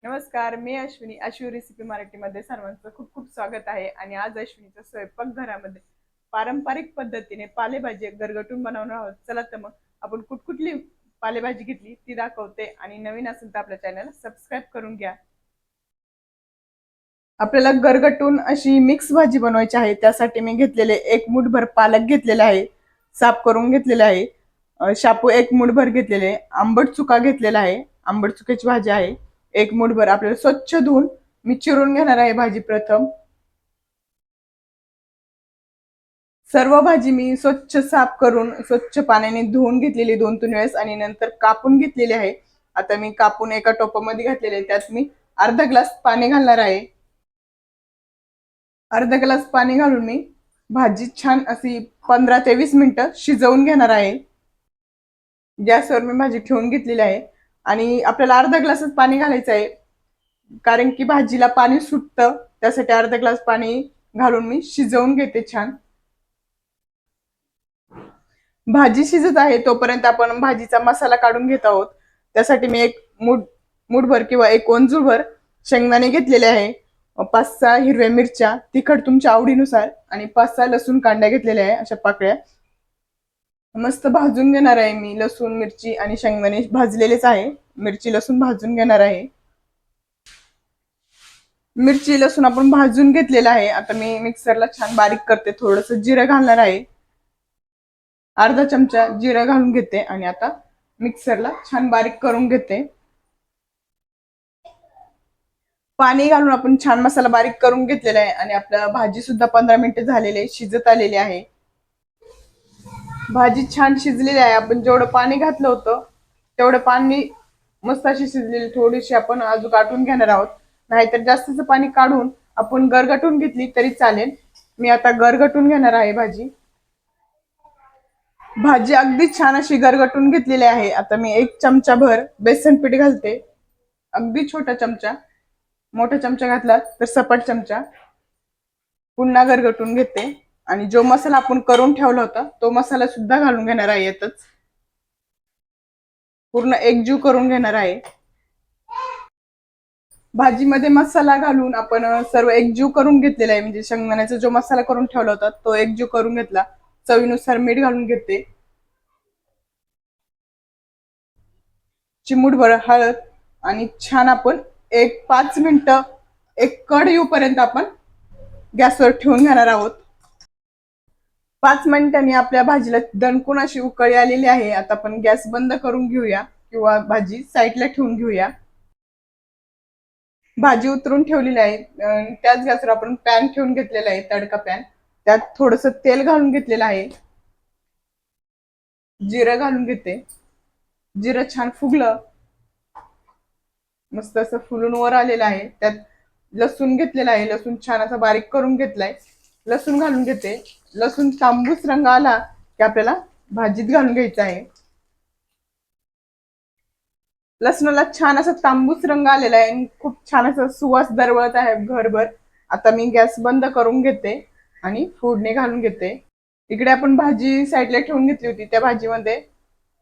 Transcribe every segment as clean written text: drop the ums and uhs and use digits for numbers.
नमस्कार, मी अश्विनी. अश्विनी रेसिपी मराठीमध्ये सर्वांचं खूप खूप स्वागत आहे. आणि आज अश्विनीच्या स्वयंपाकघरामध्ये पारंपरिक पद्धतीने पालेभाजी गरगटून बनवणार आहोत. चला तर मग आपण कुठली पालेभाजी घेतली ती दाखवते. आणि नवीन असेल तर आपल्या चॅनल सबस्क्राईब करून घ्या. आपल्याला गरगटून अशी मिक्स भाजी बनवायची आहे. त्यासाठी मी घेतलेले एक मुठभर पालक घेतलेला आहे, साफ करून घेतलेला आहे. शापू एक मुठभर घेतलेले, आंबट चुका घेतलेला आहे, आंबट चुक्याची भाजी आहे एक मुठभर. आपल्याला स्वच्छ धुवून मी चिरून घेणार आहे भाजी. प्रथम सर्व भाजी मी स्वच्छ साफ करून स्वच्छ पाण्याने धुवून घेतलेली 2-3 वेळेस आणि नंतर कापून घेतलेली आहे. आता मी कापून एका टोपामध्ये घातलेले, त्यात मी अर्धा ग्लास पाणी घालणार आहे. अर्धा ग्लास पाणी घालून मी भाजी छान अशी 15 ते 20 मिनिटं शिजवून घेणार आहे. गॅसवर मी भाजी ठेवून घेतलेली आहे आणि आपल्याला अर्धा ग्लासच पाणी घालायचं आहे, कारण की भाजीला पाणी सुटतं. त्यासाठी अर्धा ग्लास पाणी घालून मी शिजवून घेते छान. भाजी शिजत आहे तोपर्यंत आपण भाजीचा मसाला काढून घेत आहोत. त्यासाठी मी एक मुठभर किंवा एक ओंजूळभर शेंगदाणे घेतलेले आहे, 5-6 हिरव्या मिरच्या तिखट तुमच्या आवडीनुसार आणि 5-6 लसूण कांड्या घेतलेल्या आहे अशा पाकळ्या. मस्त भाजून घेणार आहे मी. लसूण मिरची आणि शेंगदाणे भाजलेलेच आहे. मिरची लसूण भाजून घेणार आहे. मिरची लसूण आपण भाजून घेतलेला आहे. आता मी मिक्सरला छान बारीक करते. थोडस जिरं घालणार आहे, अर्धा चमचा जिरं घालून घेते आणि आता मिक्सरला छान बारीक करून घेते. पाणी घालून आपण छान मसाला बारीक करून घेतलेला आहे आणि आपल्या भाजी सुद्धा 15 मिनिटे झालेली शिजत आलेली आहे. भाजी छान शिजलेली आहे. आपण जेवढं पाणी घातलं होतं तेवढं पाणी मस्त अशी शिजलेली. थोडीशी आपण अजून काढून घेणार आहोत, नाहीतर जास्तीचं पाणी काढून आपण गरगटून घेतली तरी चालेल. मी आता गरगटून घेणार आहे भाजी. भाजी अगदी छान अशी गरगटून घेतलेली आहे. आता मी 1 चमचा भर बेसन पीठ घालते, अगदी छोटा चमचा. मोठा चमचा घातला तर सपाट चमचा. पुन्हा गरगटून घेते आणि जो मसाला आपण करून ठेवला होता तो मसाला सुद्धा घालून घेणार आहे. यातच पूर्ण एकजीव करून घेणार आहे. भाजीमध्ये मसाला घालून आपण सर्व एकजीव करून घेतलेला आहे. म्हणजे शेंगदाण्याचा जो मसाला करून ठेवला होता तो एकजीव करून घेतला. चवीनुसार मीठ घालून घेते, चिमूटभर हळद आणि छान आपण एक 5 मिनिटं एक कड येऊपर्यंत आपण गॅसवर ठेवून घेणार आहोत. 5 मिनिटांनी आपल्या भाजीला दणकून अशी उकळी आलेली आहे. आता आपण गॅस बंद करून घेऊया किंवा भाजी साईडला ठेवून घेऊया. भाजी उतरून ठेवलेली आहे. त्याच गॅसवर आपण पॅन ठेवून घेतलेला आहे, तडका पॅन. त्यात थोडस तेल घालून घेतलेलं आहे, जिरं घालून घेते. जिरं छान फुगलं, मस्त असं फुलून वर आलेलं आहे. त्यात लसूण घेतलेला आहे, लसूण छान असा बारीक करून घेतलाय. लसूण घालून घेते. लसूण तांबूस रंग आला की आपल्याला भाजीत घालून घ्यायचा आहे. लसणाला छान असा तांबूस रंग आलेला आहे आणि खूप छान असा सुवास दरवळत आहे घरभर. आता मी गॅस बंद करून घेते आणि फोडणी घालून घेते. इकडे आपण भाजी साईडला ठेवून घेतली होती, त्या भाजीमध्ये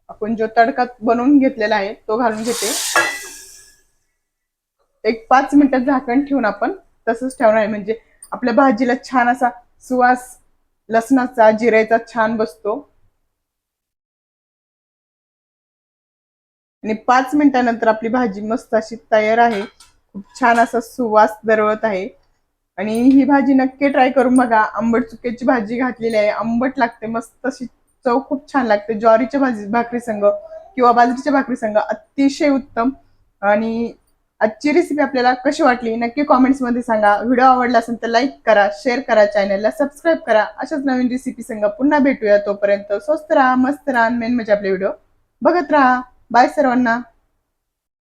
आपण जो तडका बनवून घेतलेला आहे तो घालून घेते. एक 5 मिनिटात झाकण ठेवून आपण तसंच ठेवणार आहे, म्हणजे आपल्या भाजीला छान असा सुवास लसणाचा जिऱ्याचा छान बसतो. आणि 5 मिनिटानंतर आपली भाजी मस्त अशी तयार आहे. खूप छान असा सुवास दरवळत आहे. आणि ही भाजी नक्की ट्राय करून बघा. आंबट चुक्याची भाजी घातलेली आहे, आंबट लागते, मस्त अशी चव खूप छान लागते. ज्वारीच्या भाकरी संग किंवा बाजरीच्या भाकरी संग अतिशय उत्तम. आणि आजची रेसिपी आपल्याला कशी वाटली नक्की कॉमेंट्स मध्ये सांगा. व्हिडिओ आवडला असेल तर लाईक करा, शेअर करा, चॅनलला सबस्क्राईब करा. अशाच नवीन रेसिपी संग पुन्हा भेटूया. तोपर्यंत स्वस्त राहा, मस्त राहा, मेन म्हणजे आपले व्हिडिओ बघत राहा. बाय सर्वांना.